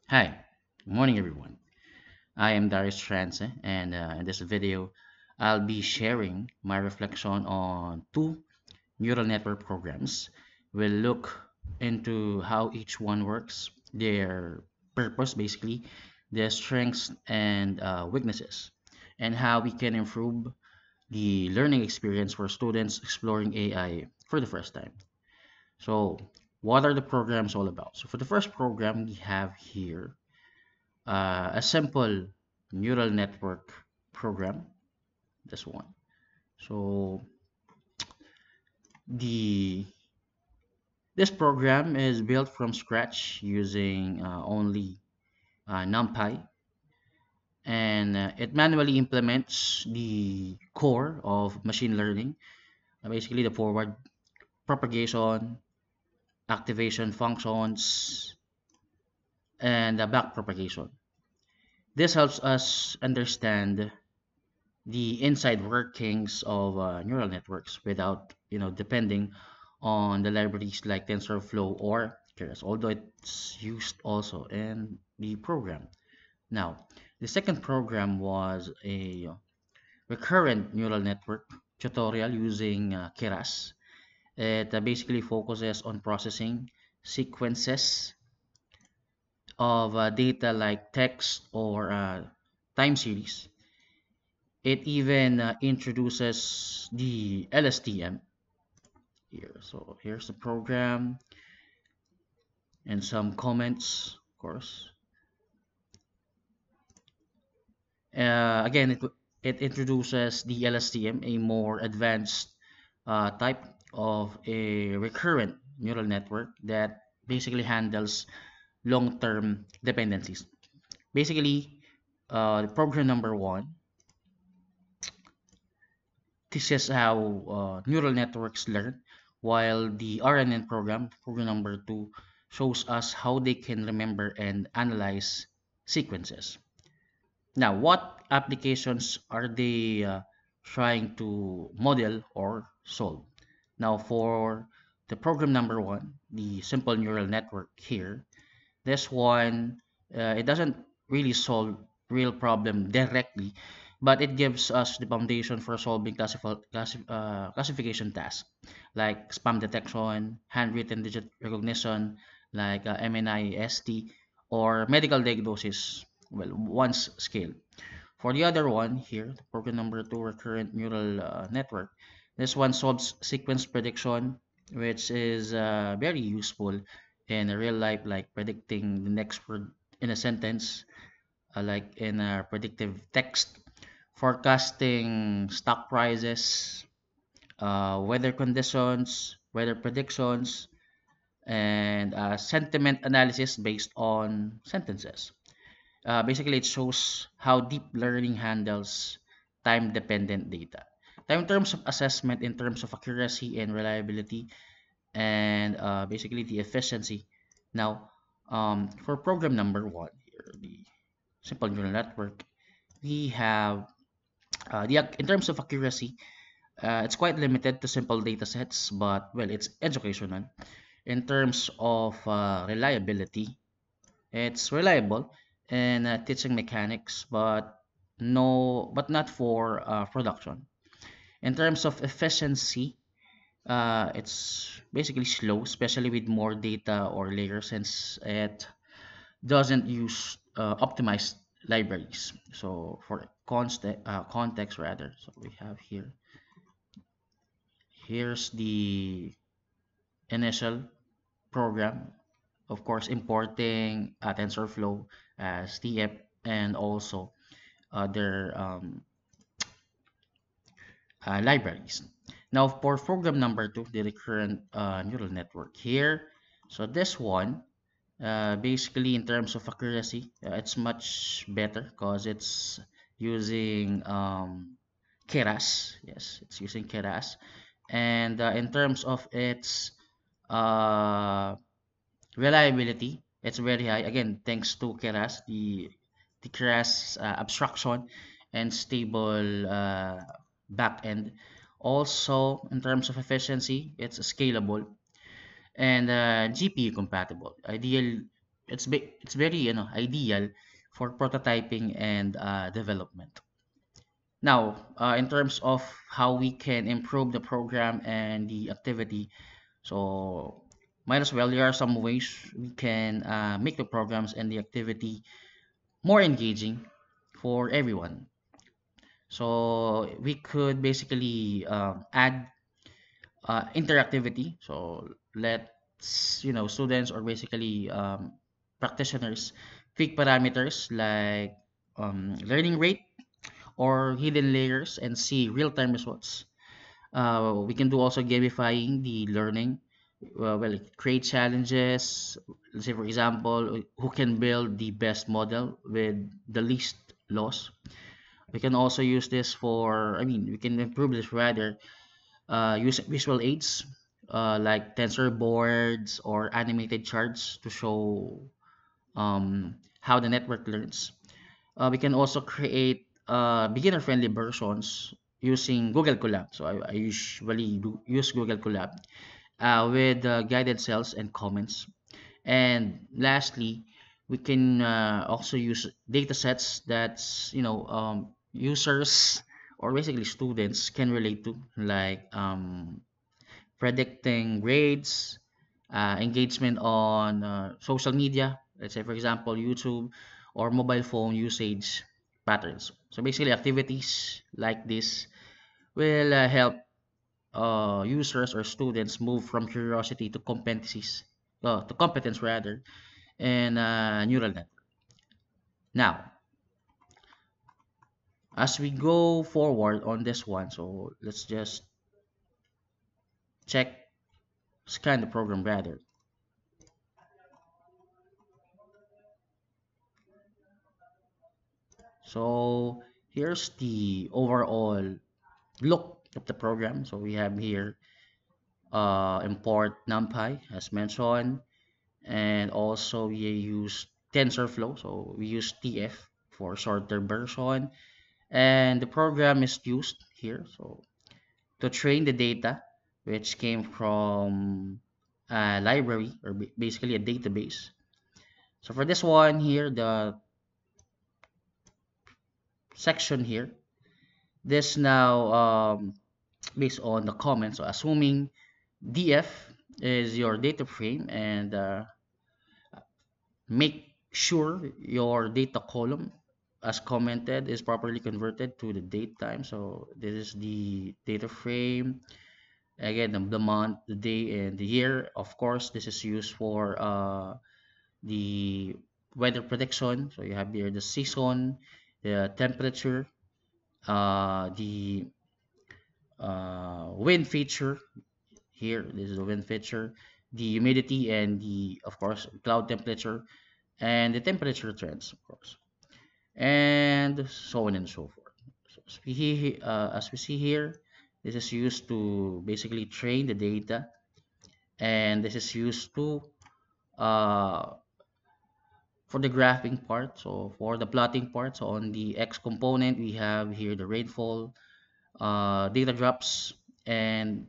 Hi, good morning everyone. I am Darius Trance, and in this video, I'll be sharing my reflection on two neural network programs. We'll look into how each one works, their purpose basically, their strengths and weaknesses, and how we can improve the learning experience for students exploring AI for the first time. So, what are the programs all about? So, for the first program, we have here a simple neural network program. This one. So the this program is built from scratch using only NumPy, and it manually implements the core of machine learning, basically the forward propagation, activation functions, and the back propagation. This helps us understand the inside workings of neural networks without depending on the libraries like TensorFlow or Keras, although it's used also in the program. Now, the second program was a recurrent neural network tutorial using Keras. It basically focuses on processing sequences of data like text or time series. It even introduces the LSTM here. So here's the program and some comments, of course. Again, it introduces the LSTM, a more advanced type of a recurrent neural network that basically handles long-term dependencies. Basically, the program number one teaches how neural networks learn, while the RNN program number two, shows us how they can remember and analyze sequences. Now, what applications are they trying to model or solve? Now, for the program number one, the simple neural network here, this one, it doesn't really solve real problem directly, but it gives us the foundation for solving classification tasks like spam detection, handwritten digit recognition, like MNIST, or medical diagnosis. Well, once scale. For the other one here, the program number two, recurrent neural network, this one solves sequence prediction, which is very useful in real life, like predicting the next word in a sentence, like in a predictive text, forecasting stock prices, weather conditions, weather predictions, and sentiment analysis based on sentences. Basically, it shows how deep learning handles time-dependent data. Now, in terms of assessment, in terms of accuracy and reliability, and basically the efficiency. Now, for program number one, here, the simple neural network, we have in terms of accuracy, it's quite limited to simple data sets, but well, it's educational. In terms of reliability, it's reliable in teaching mechanics, but but not for production. In terms of efficiency, it's basically slow, especially with more data or layers, since it doesn't use optimized libraries. So for context rather, so we have here. Here's the initial program, of course, importing TensorFlow as TF and also other libraries. Now, for program number two, the recurrent neural network here. So this one, basically in terms of accuracy, it's much better because it's using Keras. Yes, it's using Keras. And in terms of its uh, reliability, it's very high. Again, thanks to Keras, the Keras abstraction and stable backend. Also, in terms of efficiency, it's scalable and GPU compatible. Ideal it's very ideal for prototyping and development. Now, in terms of how we can improve the program and the activity, so might as well, there are some ways we can make the programs and the activity more engaging for everyone. So we could basically add interactivity. So let's, students or basically practitioners pick parameters like learning rate or hidden layers and see real-time results. We can do also gamifying the learning. Well, create challenges. Let's say, for example, who can build the best model with the least loss. We can also use this for, I mean, we can improve this rather, use visual aids like tensor boards or animated charts to show how the network learns. We can also create beginner-friendly versions using Google Colab. So I usually use Google Colab with guided cells and comments. And lastly, we can also use data sets that's, users or basically students can relate to, like predicting grades, engagement on social media, let's say, for example, YouTube, or mobile phone usage patterns. So basically, activities like this will help users or students move from curiosity to competencies, to competence rather, and neural net. Now, as we go forward on this one, so let's just check, scan the program rather. So here's the overall look of the program. So we have here import NumPy as mentioned, and also we use TensorFlow. So we use TF for shorter version, and the program is used here. So to train the data, which came from a library or basically a database. So for this one here, the section here, this now based on the comments. So assuming DF is your data frame and make sure your data column as commented is properly converted to the date time. So this is the data frame. Again, the month, the day, and the year. Of course, this is used for the weather prediction. So you have here the season, the temperature, the wind feature. Here, this is the wind feature, the humidity, and the, of course, cloud temperature, and the temperature trends, of course, and so on and so forth. So as we see here, this is used to basically train the data, and this is used to uh, for the graphing part. So for the plotting part, so on the X component, we have here the rainfall, data drops, and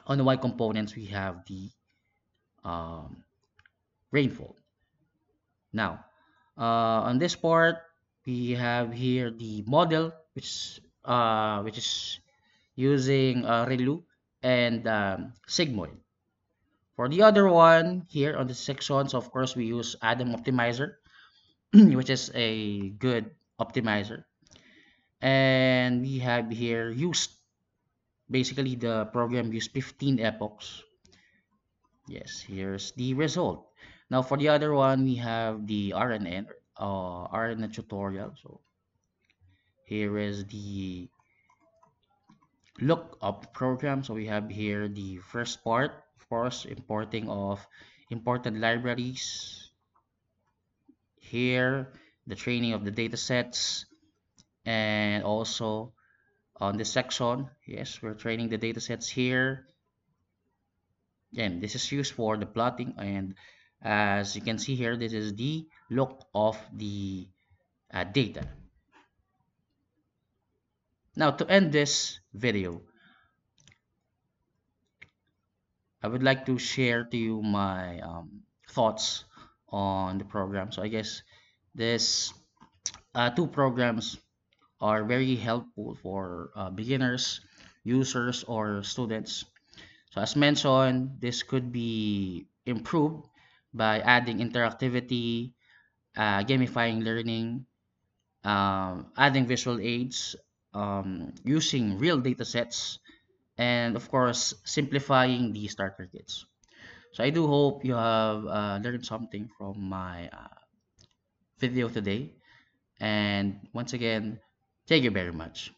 on the Y components, we have the um, rainfall. Now, on this part, we have here the model, which is using ReLU and Sigmoid. For the other one here on the sections, of course, we use Adam Optimizer, which is a good optimizer. And we have here used, basically the program used 15 epochs. Yes, here's the result. Now for the other one, we have the RNN, RNN tutorial. So here is the look up the program. So we have here the first part, of course, importing of important libraries. Here, the training of the data sets, and also on this section, yes, we're training the data sets here. Again, this is used for the plotting, and as you can see here, this is the look of the data. Now, to end this video, I would like to share to you my thoughts on the program. So I guess this two programs are very helpful for beginners, users, or students. So as mentioned, this could be improved by adding interactivity, gamifying learning, adding visual aids, using real data sets, and of course, simplifying the starter kits. So I do hope you have learned something from my video today. And once again, thank you very much.